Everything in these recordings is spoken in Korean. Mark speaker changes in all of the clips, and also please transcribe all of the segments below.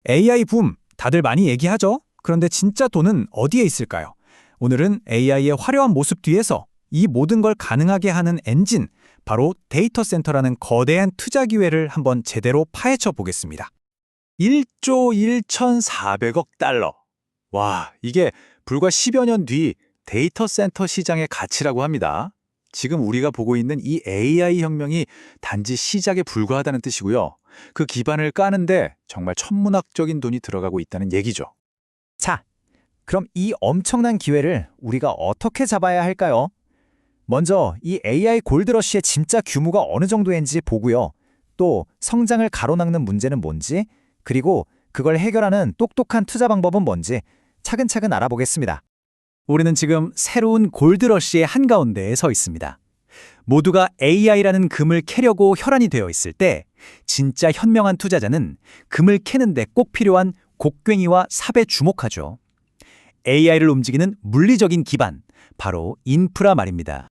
Speaker 1: AI 붐, 다들 많이 얘기하죠? 그런데 진짜 돈은 어디에 있을까요? 오늘은 AI의 화려한 모습 뒤에서 이 모든 걸 가능하게 하는 엔진, 바로 데이터 센터라는 거대한 투자 기회를 한번 제대로 파헤쳐 보겠습니다. 1조 1,400억 달러. 와, 이게 불과 10여 년 뒤 데이터 센터 시장의 가치라고 합니다. 지금 우리가 보고 있는 이 AI 혁명이 단지 시작에 불과하다는 뜻이고요. 그 기반을 까는데 정말 천문학적인 돈이 들어가고 있다는 얘기죠.
Speaker 2: 자, 그럼 이 엄청난 기회를 우리가 어떻게 잡아야 할까요? 먼저 이 AI 골드러시의 진짜 규모가 어느 정도인지 보고요. 또 성장을 가로막는 문제는 뭔지, 그리고 그걸 해결하는 똑똑한 투자 방법은 뭔지 차근차근 알아보겠습니다.
Speaker 1: 우리는 지금 새로운 골드러시의 한가운데에 서 있습니다. 모두가 AI라는 금을 캐려고 혈안이 되어 있을 때 진짜 현명한 투자자는 금을 캐는데 꼭 필요한 곡괭이와 삽에 주목하죠. AI를 움직이는 물리적인 기반, 바로 인프라 말입니다.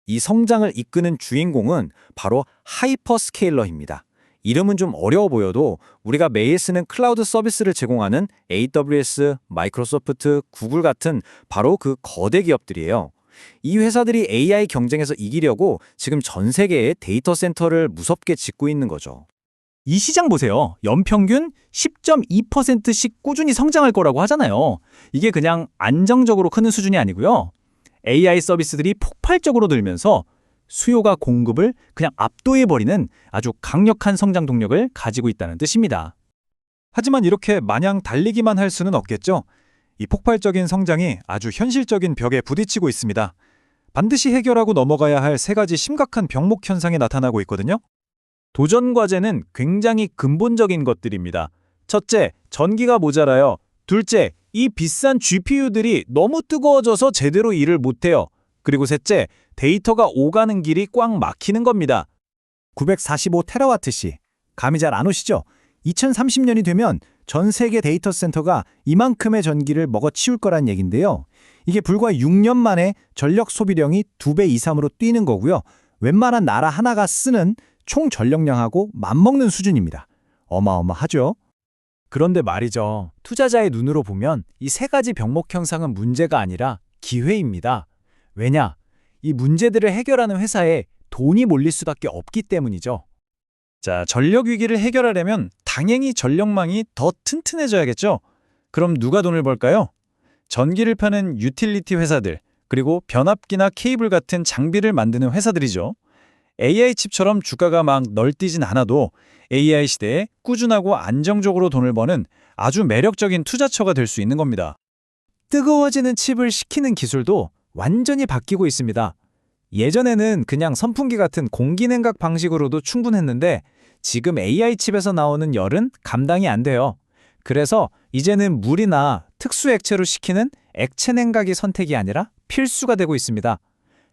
Speaker 1: 이 성장을 이끄는 주인공은 바로 하이퍼스케일러입니다. 이름은 좀 어려워 보여도 우리가 매일 쓰는 클라우드 서비스를 제공하는 AWS, 마이크로소프트, 구글 같은 바로 그 거대 기업들이에요. 이 회사들이 AI 경쟁에서 이기려고 지금 전 세계에 데이터 센터를 무섭게 짓고 있는 거죠. 이 시장 보세요. 연평균 10.2%씩 꾸준히 성장할 거라고 하잖아요. 이게 그냥 안정적으로 크는 수준이 아니고요. AI 서비스들이 폭발적으로 늘면서 수요가 공급을 그냥 압도해버리는 아주 강력한 성장 동력을 가지고 있다는 뜻입니다. 하지만 이렇게 마냥 달리기만 할 수는 없겠죠? 이 폭발적인 성장이 아주 현실적인 벽에 부딪히고 있습니다. 반드시 해결하고 넘어가야 할 세 가지 심각한 병목 현상이 나타나고 있거든요. 도전 과제는 굉장히 근본적인 것들입니다. 첫째, 전기가 모자라요. 둘째, 이 비싼 GPU들이 너무 뜨거워져서 제대로 일을 못해요. 그리고 셋째, 데이터가 오가는 길이 꽉 막히는 겁니다.
Speaker 2: 945테라와트시. 감이 잘 안 오시죠? 2030년이 되면 전 세계 데이터 센터가 이만큼의 전기를 먹어치울 거란 얘긴데요. 이게 불과 6년 만에 전력 소비량이 2배 이상으로 뛰는 거고요. 웬만한 나라 하나가 쓰는 총 전력량하고 맞먹는 수준입니다. 어마어마하죠?
Speaker 1: 그런데 말이죠. 투자자의 눈으로 보면 이 세 가지 병목 현상은 문제가 아니라 기회입니다. 왜냐? 이 문제들을 해결하는 회사에 돈이 몰릴 수밖에 없기 때문이죠. 자, 전력 위기를 해결하려면 당연히 전력망이 더 튼튼해져야겠죠? 그럼 누가 돈을 벌까요? 전기를 파는 유틸리티 회사들, 그리고 변압기나 케이블 같은 장비를 만드는 회사들이죠. AI 칩처럼 주가가 막 널뛰진 않아도 AI 시대에 꾸준하고 안정적으로 돈을 버는 아주 매력적인 투자처가 될 수 있는 겁니다. 뜨거워지는 칩을 식히는 기술도 완전히 바뀌고 있습니다. 예전에는 그냥 선풍기 같은 공기냉각 방식으로도 충분했는데 지금 AI 칩에서 나오는 열은 감당이 안 돼요. 그래서 이제는 물이나 특수 액체로 식히는 액체 냉각이 선택이 아니라 필수가 되고 있습니다.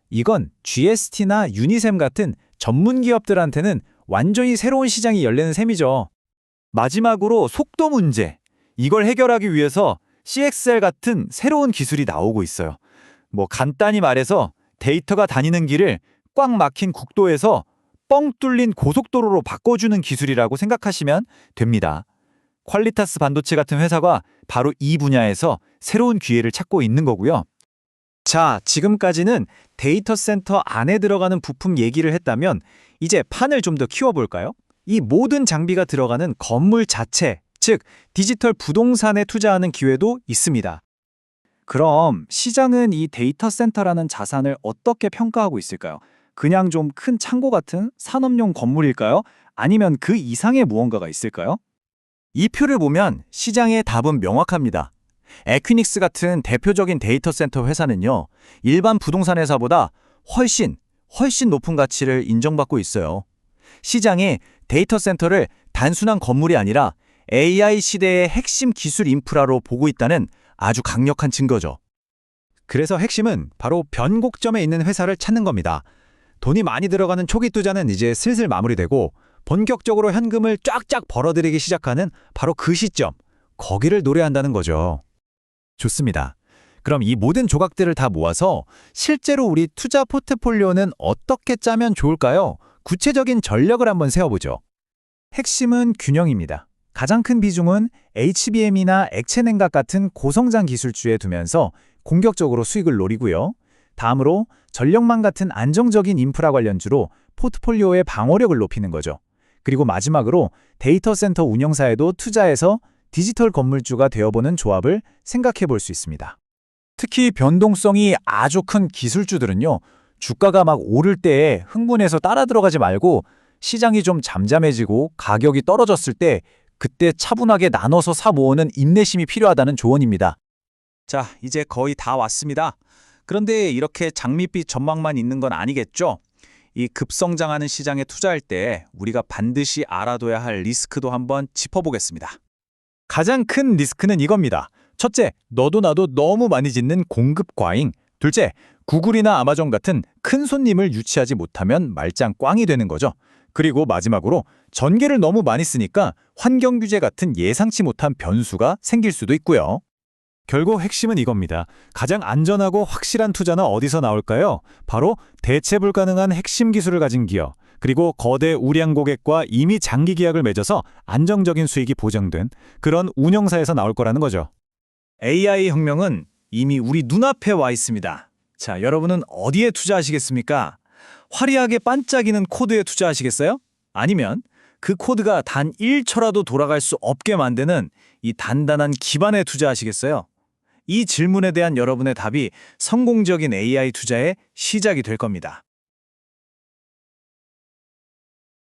Speaker 1: 이건 GST나 유니셈 같은 전문 기업들한테는 완전히 새로운 시장이 열리는 셈이죠.
Speaker 3: 마지막으로 속도 문제. 이걸 해결하기 위해서 CXL 같은 새로운 기술이 나오고 있어요. 간단히 말해서 데이터가 다니는 길을 꽉 막힌 국도에서 뻥 뚫린 고속도로로 바꿔주는 기술이라고 생각하시면 됩니다. 퀄리타스 반도체 같은 회사가 바로 이 분야에서 새로운 기회를 찾고 있는 거고요.
Speaker 1: 자, 지금까지는 데이터 센터 안에 들어가는 부품 얘기를 했다면 이제 판을 좀 더 키워볼까요? 이 모든 장비가 들어가는 건물 자체, 즉 디지털 부동산에 투자하는 기회도 있습니다. 그럼 시장은 이 데이터 센터라는 자산을 어떻게 평가하고 있을까요? 그냥 좀 큰 창고 같은 산업용 건물일까요? 아니면 그 이상의 무언가가 있을까요?
Speaker 3: 이 표를 보면 시장의 답은 명확합니다. 에퀴닉스 같은 대표적인 데이터 센터 회사는요, 일반 부동산 회사보다 훨씬 높은 가치를 인정받고 있어요. 시장이 데이터 센터를 단순한 건물이 아니라 AI 시대의 핵심 기술 인프라로 보고 있다는 아주 강력한 증거죠.
Speaker 2: 그래서 핵심은 바로 변곡점에 있는 회사를 찾는 겁니다. 돈이 많이 들어가는 초기 투자는 이제 슬슬 마무리되고 본격적으로 현금을 쫙쫙 벌어들이기 시작하는 바로 그 시점, 거기를 노려한다는 거죠. 좋습니다. 그럼 이 모든 조각들을 다 모아서 실제로 우리 투자 포트폴리오는 어떻게 짜면 좋을까요? 구체적인 전략을 한번 세워보죠. 핵심은 균형입니다.
Speaker 1: 가장 큰 비중은 HBM이나 액체 냉각 같은 고성장 기술주에 두면서 공격적으로 수익을 노리고요. 다음으로 전력망 같은 안정적인 인프라 관련주로 포트폴리오의 방어력을 높이는 거죠. 그리고 마지막으로 데이터 센터 운영사에도 투자해서 디지털 건물주가 되어보는 조합을 생각해 볼 수 있습니다. 특히 변동성이 아주 큰 기술주들은요, 주가가 막 오를 때에 흥분해서 따라 들어가지 말고 시장이 좀 잠잠해지고 가격이 떨어졌을 때 그때 차분하게 나눠서 사 모으는 인내심이 필요하다는 조언입니다.
Speaker 4: 자, 이제 거의 다 왔습니다. 그런데 이렇게 장밋빛 전망만 있는 건 아니겠죠? 이 급성장하는 시장에 투자할 때 우리가 반드시 알아둬야 할 리스크도 한번 짚어보겠습니다.
Speaker 1: 가장 큰 리스크는 이겁니다. 첫째, 너도 나도 너무 많이 짓는 공급 과잉. 둘째, 구글이나 아마존 같은 큰 손님을 유치하지 못하면 말짱 꽝이 되는 거죠. 그리고 마지막으로 전기를 너무 많이 쓰니까 환경 규제 같은 예상치 못한 변수가 생길 수도 있고요.
Speaker 2: 결국 핵심은 이겁니다. 가장 안전하고 확실한 투자는 어디서 나올까요? 바로 대체 불가능한 핵심 기술을 가진 기업, 그리고 거대 우량 고객과 이미 장기 계약을 맺어서 안정적인 수익이 보장된 그런 운영사에서 나올 거라는 거죠.
Speaker 4: AI 혁명은 이미 우리 눈앞에 와 있습니다. 자, 여러분은 어디에 투자하시겠습니까? 화려하게 반짝이는 코드에 투자하시겠어요? 아니면 그 코드가 단 1초라도 돌아갈 수 없게 만드는 이 단단한 기반에 투자하시겠어요? 이 질문에 대한 여러분의 답이 성공적인 AI 투자의 시작이 될 겁니다.